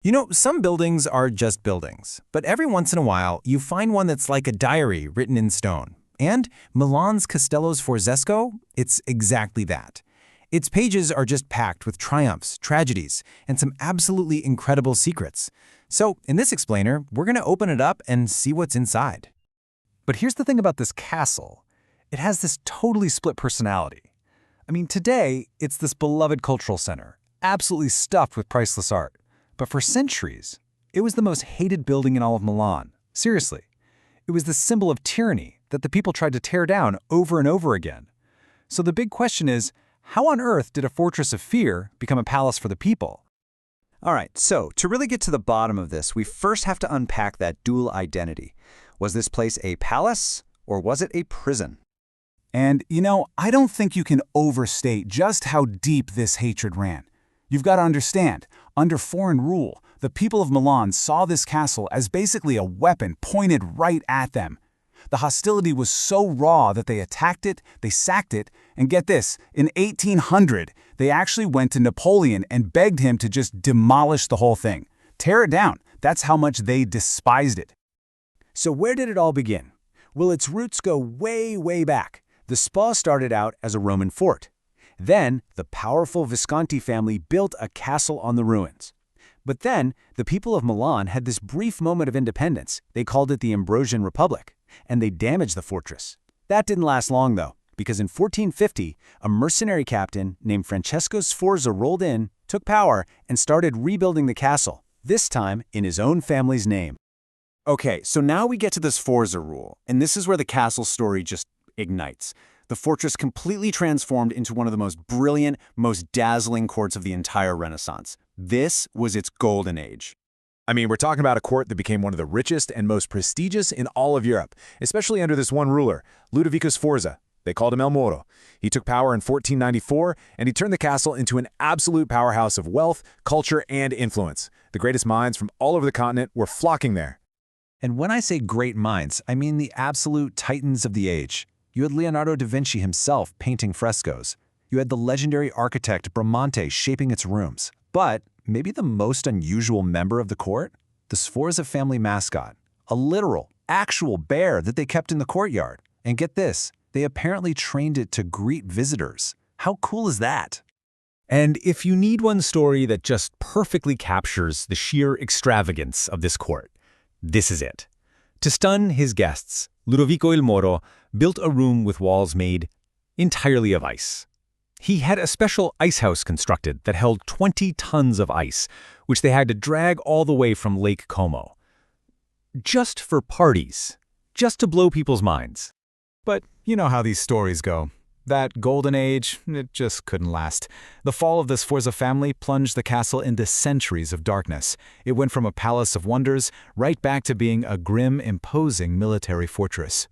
You know, some buildings are just buildings, but every once in a while, you find one that's like a diary written in stone. And Milan's Castello Sforzesco, it's exactly that. Its pages are just packed with triumphs, tragedies, and some absolutely incredible secrets. So, in this explainer, we're going to open it up and see what's inside. But here's the thing about this castle. It has this totally split personality. I mean, today, it's this beloved cultural center, absolutely stuffed with priceless art. But for centuries, it was the most hated building in all of Milan. Seriously. It was the symbol of tyranny that the people tried to tear down over and over again. So the big question is, how on earth did a fortress of fear become a palace for the people? All right, so to really get to the bottom of this, we first have to unpack that dual identity. Was this place a palace, or was it a prison? And, I don't think you can overstate just how deep this hatred ran. You've got to understand, under foreign rule, the people of Milan saw this castle as basically a weapon pointed right at them. The hostility was so raw that they attacked it, they sacked it, and get this, in 1800, they actually went to Napoleon and begged him to just demolish the whole thing. Tear it down. That's how much they despised it. So where did it all begin? Well, its roots go way, way back. The spa started out as a Roman fort. Then, the powerful Visconti family built a castle on the ruins. But then, the people of Milan had this brief moment of independence. They called it the Ambrosian Republic, and they damaged the fortress. That didn't last long, though, because in 1450, a mercenary captain named Francesco Sforza rolled in, took power, and started rebuilding the castle, this time in his own family's name. Okay, so now we get to the Sforza rule, and this is where the castle story just ignites. The fortress completely transformed into one of the most brilliant, most dazzling courts of the entire Renaissance. This was its golden age. I mean, we're talking about a court that became one of the richest and most prestigious in all of Europe, especially under this one ruler, Ludovico Sforza. They called him El Moro. He took power in 1494, and he turned the castle into an absolute powerhouse of wealth, culture, and influence. The greatest minds from all over the continent were flocking there. And when I say great minds, I mean the absolute titans of the age. You had Leonardo da Vinci himself painting frescoes. You had the legendary architect Bramante shaping its rooms. But maybe the most unusual member of the court? The Sforza family mascot. A literal, actual bear that they kept in the courtyard. And get this, they apparently trained it to greet visitors. How cool is that? And if you need one story that just perfectly captures the sheer extravagance of this court, this is it. To stun his guests, Ludovico il Moro built a room with walls made entirely of ice. He had a special ice house constructed that held 20 tons of ice, which they had to drag all the way from Lake Como. Just for parties, just to blow people's minds. But you know how these stories go. That golden age, it just couldn't last. The fall of the Sforza family plunged the castle into centuries of darkness. It went from a palace of wonders right back to being a grim, imposing military fortress.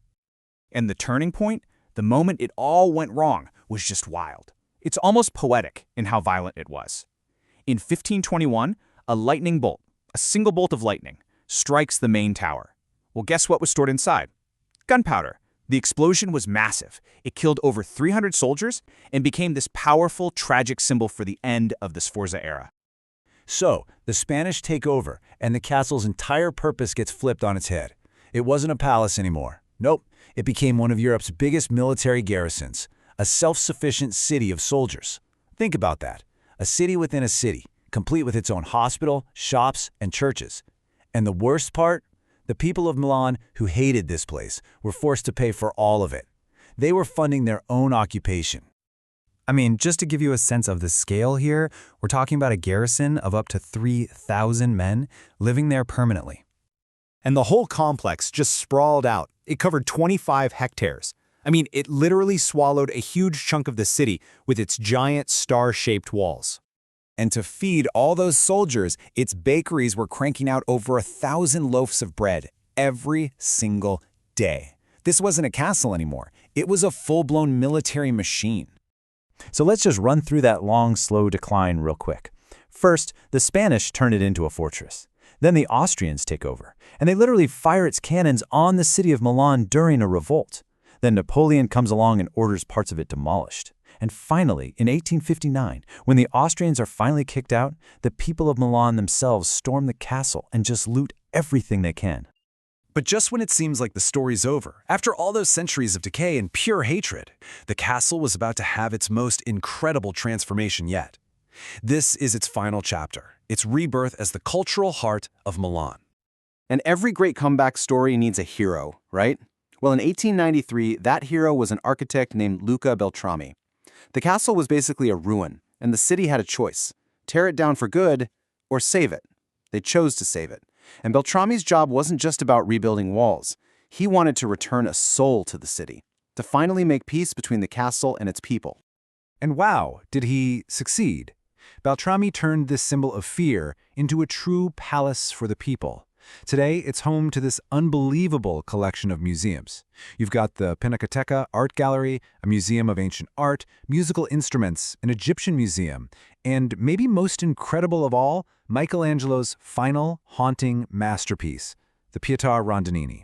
And the turning point, the moment it all went wrong, was just wild. It's almost poetic in how violent it was. In 1521, a lightning bolt, a single bolt of lightning, strikes the main tower. Well, guess what was stored inside? Gunpowder. The explosion was massive. It killed over 300 soldiers and became this powerful, tragic symbol for the end of the Sforza era. So, the Spanish take over, and the castle's entire purpose gets flipped on its head. It wasn't a palace anymore. Nope, it became one of Europe's biggest military garrisons, a self-sufficient city of soldiers. Think about that. A city within a city, complete with its own hospital, shops, and churches. And the worst part? The people of Milan, who hated this place, were forced to pay for all of it. They were funding their own occupation. I mean, just to give you a sense of the scale here, we're talking about a garrison of up to 3,000 men living there permanently. And the whole complex just sprawled out. It covered 25 hectares. I mean, it literally swallowed a huge chunk of the city with its giant star-shaped walls. And to feed all those soldiers, its bakeries were cranking out over 1,000 loaves of bread every single day. This wasn't a castle anymore. It was a full-blown military machine. So let's just run through that long, slow decline real quick. First, the Spanish turn it into a fortress. Then the Austrians take over, and they literally fire its cannons on the city of Milan during a revolt. Then Napoleon comes along and orders parts of it demolished. And finally, in 1859, when the Austrians are finally kicked out, the people of Milan themselves storm the castle and just loot everything they can. But just when it seems like the story's over, after all those centuries of decay and pure hatred, the castle was about to have its most incredible transformation yet. This is its final chapter, its rebirth as the cultural heart of Milan. And every great comeback story needs a hero, right? Well, in 1893, that hero was an architect named Luca Beltrami. The castle was basically a ruin, and the city had a choice: tear it down for good or save it. They chose to save it. And Beltrami's job wasn't just about rebuilding walls. He wanted to return a soul to the city, to finally make peace between the castle and its people. And wow, did he succeed? Beltrami turned this symbol of fear into a true palace for the people. Today, it's home to this unbelievable collection of museums. You've got the Pinacoteca Art Gallery, a museum of ancient art, musical instruments, an Egyptian museum, and maybe most incredible of all, Michelangelo's final, haunting masterpiece, the Pietà Rondinini.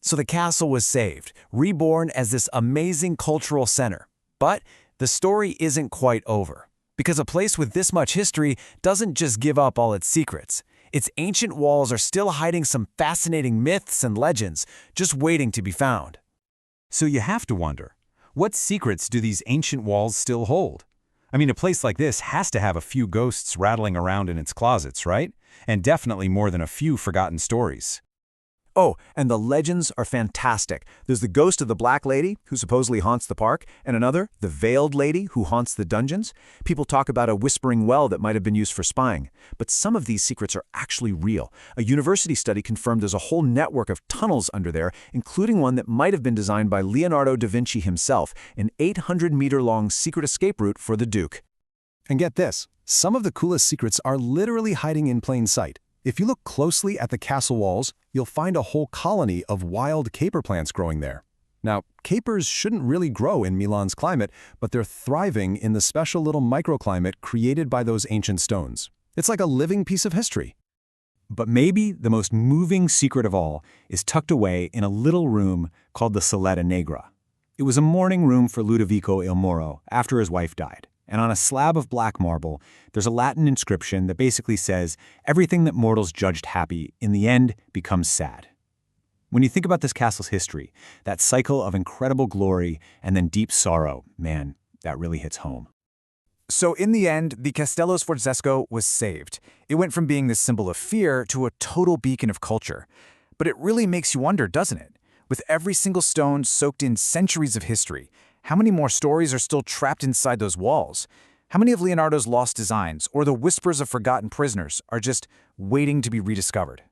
So the castle was saved, reborn as this amazing cultural center. But the story isn't quite over, because a place with this much history doesn't just give up all its secrets. Its ancient walls are still hiding some fascinating myths and legends, just waiting to be found. So you have to wonder, what secrets do these ancient walls still hold? I mean, a place like this has to have a few ghosts rattling around in its closets, right? And definitely more than a few forgotten stories. Oh, and the legends are fantastic. There's the ghost of the Black Lady, who supposedly haunts the park, and another, the Veiled Lady, who haunts the dungeons. People talk about a whispering well that might have been used for spying. But some of these secrets are actually real. A university study confirmed there's a whole network of tunnels under there, including one that might have been designed by Leonardo da Vinci himself, an 800-meter-long secret escape route for the Duke. And get this, some of the coolest secrets are literally hiding in plain sight. If you look closely at the castle walls, you'll find a whole colony of wild caper plants growing there. Now, capers shouldn't really grow in Milan's climate, but they're thriving in the special little microclimate created by those ancient stones. It's like a living piece of history. But maybe the most moving secret of all is tucked away in a little room called the Saletta Negra. It was a mourning room for Ludovico il Moro after his wife died. And on a slab of black marble, there's a Latin inscription that basically says, everything that mortals judged happy, in the end, becomes sad. When you think about this castle's history, that cycle of incredible glory and then deep sorrow, man, that really hits home. So in the end, the Castello Sforzesco was saved. It went from being this symbol of fear to a total beacon of culture. But it really makes you wonder, doesn't it? With every single stone soaked in centuries of history, how many more stories are still trapped inside those walls? How many of Leonardo's lost designs or the whispers of forgotten prisoners are just waiting to be rediscovered?